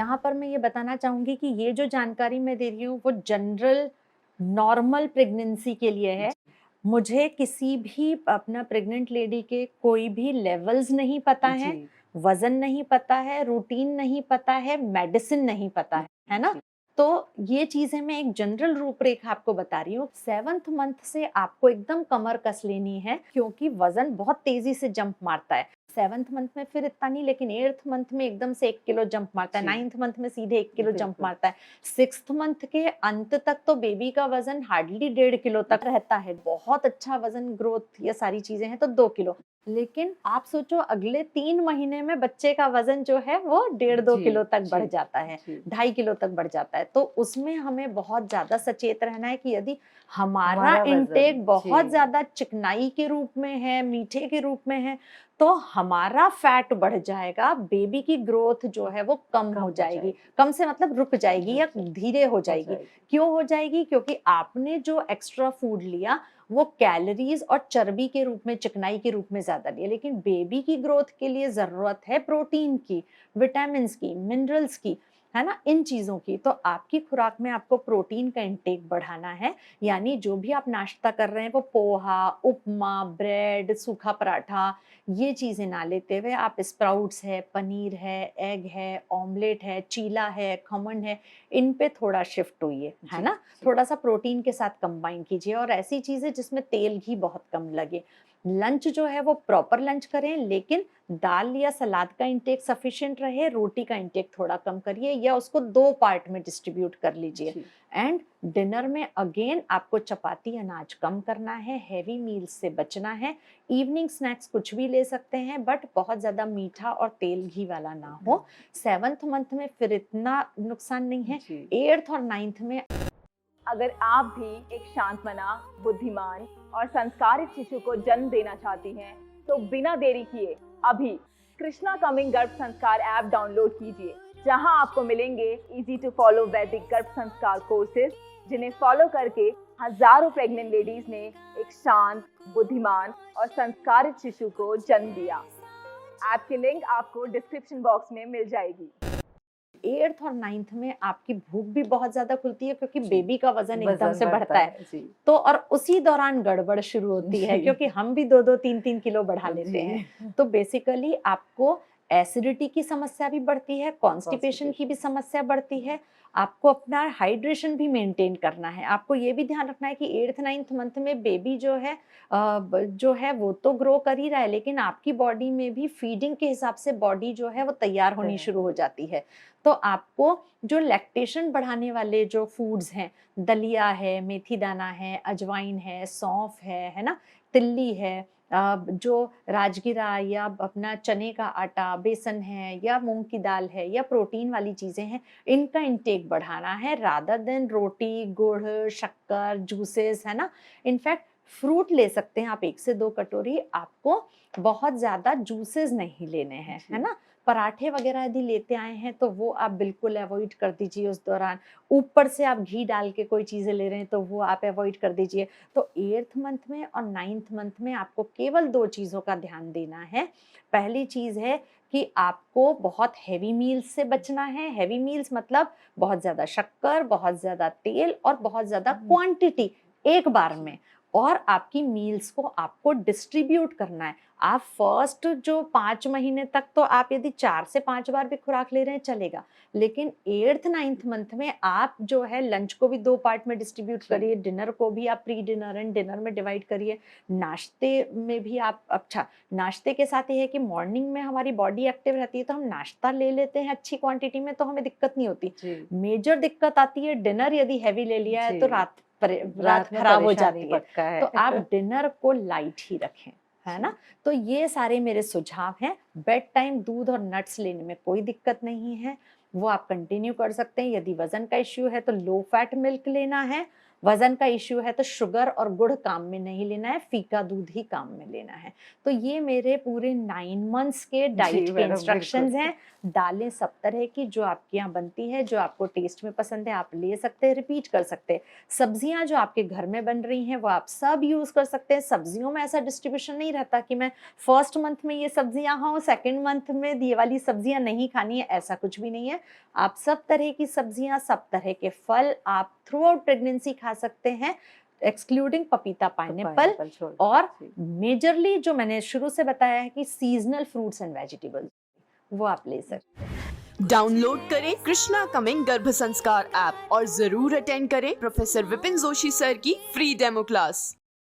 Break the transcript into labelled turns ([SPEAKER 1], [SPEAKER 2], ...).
[SPEAKER 1] यहाँ पर मैं ये बताना चाहूँगी कि ये जो जानकारी मैं दे रही हूँ वो जनरल नॉर्मल प्रेगनेंसी के लिए है। मुझे किसी भी अपना प्रेग्नेंट लेडी के कोई भी लेवल्स नहीं पता
[SPEAKER 2] जी।
[SPEAKER 1] हैं, वज़न नहीं पता है, रूटीन नहीं पता है, मेडिसिन नहीं पता है ना?
[SPEAKER 2] जी।
[SPEAKER 1] तो ये चीज़ें मैं एक जनरल रूपरेखा आपको बता रही हूँ। 7th मंथ से आपको एकदम कमर कस लेनी है क्योंकि वज़न बहुत तेज़ी से जंप मारता है। 7th मंथ में फिर इतना नहीं, लेकिन 8th मंथ में एकदम से 1 किलो जंप मारता है,
[SPEAKER 2] जी।
[SPEAKER 1] 9th मंथ में सीधे 1 किलो जंप
[SPEAKER 2] बिल्कुल।
[SPEAKER 1] मारता है। 6th मंथ के अंत तक तो बेबी का वज़न हार्डली 1.5 किलो तक रहता है। बहुत अच्छा वज़न ग्रोथ ये सारी चीज़ें हैं तो 2 किलो। लेकिन आप सोचो अगले 3 महीने में बच्चे का वज़न जो है वो 1.5-2
[SPEAKER 2] जी।
[SPEAKER 1] किलो तक बढ़
[SPEAKER 2] जी।
[SPEAKER 1] जाता है,
[SPEAKER 2] जी।
[SPEAKER 1] 2.5 किलो तक बढ़ जाता है। तो उसमें हमें बहुत ज़्यादा सचेत रहना है कि यदि हमारा
[SPEAKER 2] हमारा वज़न।
[SPEAKER 1] इंटेक बहुत
[SPEAKER 2] जी।
[SPEAKER 1] ज़्यादा चिकनाई के रूप में है, मीठे के रूप में है, तो हमारा फैट बढ़ जाएगा, बेबी की ग्रोथ जो है वो कम
[SPEAKER 2] कम
[SPEAKER 1] हो
[SPEAKER 2] हो
[SPEAKER 1] जाएगी।
[SPEAKER 2] जाएगी।
[SPEAKER 1] कम से मतलब रुक जाएगी या
[SPEAKER 2] रुक जाए
[SPEAKER 1] धीरे हो
[SPEAKER 2] हो
[SPEAKER 1] जाएगी।
[SPEAKER 2] जाएगी।
[SPEAKER 1] क्यों हो जाएगी? क्योंकि आपने जो एक्स्ट्रा फूड लिया वो कैलोरीज और चर्बी के रूप में, चिकनाई के रूप में ज़्यादा लिया। लेकिन बेबी की ग्रोथ के लिए ज़रूरत है प्रोटीन की, विटामिन्स की, मिनरल्स की, है ना? इन चीज़ों की। तो आपकी खुराक में आपको प्रोटीन का इंटेक बढ़ाना है, यानी जो भी आप नाश्ता कर रहे हैं वो पोहा, उपमा, ब्रेड, सूखा पराठा, ये चीज़ें ना लेते हुए आप स्प्राउट्स है, पनीर है, एग है, ऑमलेट है, चीला है, खमन है, इन पे थोड़ा शिफ्ट होइए, है
[SPEAKER 2] जी।
[SPEAKER 1] ना?
[SPEAKER 2] जी।
[SPEAKER 1] थोड़ा-सा प्रोटीन के साथ कंबाइन कीजिए और ऐसी चीज़ें जिसमें तेल घी बहुत कम लगे। लंच जो है वो प्रॉपर लंच करें, लेकिन दाल या सलाद का इंटेक सफिशिएंट रहे, रोटी का इंटेक थोड़ा कम करिए या उसको 2 पार्ट में डिस्ट्रीब्यूट कर लीजिए।
[SPEAKER 2] जी।
[SPEAKER 1] एंड डिनर में अगेन आपको चपाती, अनाज कम करना है, हेवी मील्स से बचना है। इवनिंग स्नैक्स कुछ भी ले सकते हैं बट बहुत ज़्यादा मीठा और तेल घी वाला ना हो। 7th मंथ में फिर इतना नुकसान नहीं है।
[SPEAKER 2] जी।
[SPEAKER 1] 8th और 9th में
[SPEAKER 3] अगर आप भी एक शांतमना, बुद्धिमान और संस्कारित शिशु को जन्म देना चाहती हैं, तो बिना देरी किए अभी कृष्णा कमिंग गर्भ संस्कार ऐप डाउनलोड कीजिए, जहां आपको मिलेंगे इजी टू फॉलो वैदिक गर्भ संस्कार कोर्सेज, जिन्हें फॉलो करके हजारों प्रेग्नेंट लेडीज ने एक शांत, बुद्धिमान और संस्कारित शिशु को जन्म दिया। ऐप की लिंक आपको डिस्क्रिप्शन बॉक्स में मिल जाएगी।
[SPEAKER 1] 8th और 9th में आपकी भूख भी बहुत ज़्यादा खुलती है क्योंकि
[SPEAKER 2] जी।
[SPEAKER 1] बेबी का वज़न एकदम
[SPEAKER 2] वज़न
[SPEAKER 1] से
[SPEAKER 2] बढ़ता
[SPEAKER 1] बढ़ता है।
[SPEAKER 2] है। जी।
[SPEAKER 1] तो और उसी दौरान गड़बड़ शुरू होती है
[SPEAKER 2] जी।
[SPEAKER 1] क्योंकि हम भी 2-2 3-3 किलो बढ़ा लेते हैं।
[SPEAKER 2] जी।
[SPEAKER 1] तो बेसिकली आपको एसिडिटी की समस्या भी बढ़ती है, कॉन्स्टिपेशन की भी
[SPEAKER 2] कॉन्स्टिपेशन।
[SPEAKER 1] समस्या बढ़ती है। आपको अपना हाइड्रेशन भी मेंटेन करना है। आपको ये भी ध्यान रखना है कि 8th 9th मंथ में बेबी जो है जो है वो तो ग्रो कर ही रहा है, लेकिन आपकी बॉडी में भी फीडिंग के हिसाब से बॉडी जो है वो तैयार होनी शुरू हो जाती है। तो आपको जो लैक्टेशन बढ़ाने वाले जो फूड्स हैं, दलिया है, मेथी दाना है, अजवाइन है, सौंफ है ना? तिल्ली है, जो राजगिरा या अपना चने का आटा, बेसन है या मूँग की दाल है या प्रोटीन वाली चीज़ें हैं, इनका इंटेक बढ़ाना है रादर देन रोटी, गुड़, शक्कर, जूसेस, है ना? इनफैक्ट फ्रूट ले सकते हैं आप 1 से 2 कटोरी, आपको बहुत ज़्यादा जूसेस नहीं लेने हैं, है
[SPEAKER 2] जी।
[SPEAKER 1] ना? पराठे वगैरह यदि लेते आए हैं तो वो आप बिल्कुल अवॉइड कर दीजिए उस दौरान। ऊपर से आप घी डाल के कोई चीज़ें ले रहे हैं तो वो आप अवॉइड कर दीजिए। तो 8th मंथ में और 9th मंथ में आपको केवल 2 चीज़ों का ध्यान देना है। पहली चीज़ है कि आपको बहुत हेवी मील्स से बचना है। हेवी मील्स मतलब बहुत ज़्यादा शक्कर, बहुत ज़्यादा तेल और बहुत ज़्यादा क्वांटिटी एक बार में। और आपकी मील्स को आपको डिस्ट्रीब्यूट करना है। आप फर्स्ट जो 5 महीने तक तो आप यदि 4 से 5 बार भी खुराक ले रहे हैं चलेगा, लेकिन 8th 9th मंथ में आप जो है लंच को भी 2 पार्ट में डिस्ट्रीब्यूट करिए, डिनर को भी आप प्री डिनर एंड डिनर में डिवाइड करिए, नाश्ते में भी आप अच्छा नाश्ते के साथ ये है कि मॉर्निंग में हमारी बॉडी एक्टिव रहती है तो हम नाश्ता ले लेते हैं अच्छी क्वांटिटी में तो हमें दिक्कत नहीं होती।
[SPEAKER 2] जी।
[SPEAKER 1] मेजर दिक्कत आती है डिनर यदि हेवी ले लिया है तो
[SPEAKER 2] जी।
[SPEAKER 1] रात
[SPEAKER 2] रात में
[SPEAKER 1] खराब हो
[SPEAKER 2] परेशानी
[SPEAKER 1] जाती है।
[SPEAKER 2] पक्का है।
[SPEAKER 1] तो आप डिनर को लाइट ही रखें, है
[SPEAKER 2] जी।
[SPEAKER 1] ना? तो ये सारे मेरे सुझाव हैं। बेड टाइम दूध और नट्स लेने में कोई दिक्कत नहीं है, वो आप कंटिन्यू कर सकते हैं। यदि वज़न का इश्यू है तो लो फैट मिल्क लेना है, वजन का इश्यू है तो शुगर और गुड़ काम में नहीं लेना है, फीका दूध ही काम में लेना है। तो ये मेरे पूरे 9 मंथ्स के डाइट के
[SPEAKER 3] मैडम,
[SPEAKER 1] इंस्ट्रक्शंस
[SPEAKER 3] बिल्कुल।
[SPEAKER 1] हैं। दालें सब तरह की जो आपके यहाँ बनती है, जो आपको टेस्ट में पसंद है, आप ले सकते हैं, रिपीट कर सकते हैं। सब्जियां जो आपके घर में बन रही हैं वो आप सब यूज कर सकते हैं। सब्जियों में ऐसा डिस्ट्रीब्यूशन नहीं रहता कि मैं फर्स्ट मंथ में ये सब्जियां खाऊं, सेकंड मंथ में ये वाली सब्जियां नहीं खानी है, ऐसा कुछ भी नहीं है। आप सब तरह की सब्जियां, सब तरह के फल आप थ्रू आउट प्रेगनेंसी खा सकते हैं, एक्सक्लूडिंग पपीता, पाइनएप्पल,
[SPEAKER 3] पाइनएप्पल छोड़
[SPEAKER 1] और
[SPEAKER 3] जी।
[SPEAKER 1] मेजरली जो मैंने शुरू से बताया है कि सीजनल फ्रूट्स एंड वेजिटेबल्स, वो आप ले सकते हैं।
[SPEAKER 2] डाउनलोड करें कृष्णा कमिंग गर्भ संस्कार ऐप और जरूर अटेंड करें प्रोफेसर विपिन जोशी सर की फ्री डेमो क्लास।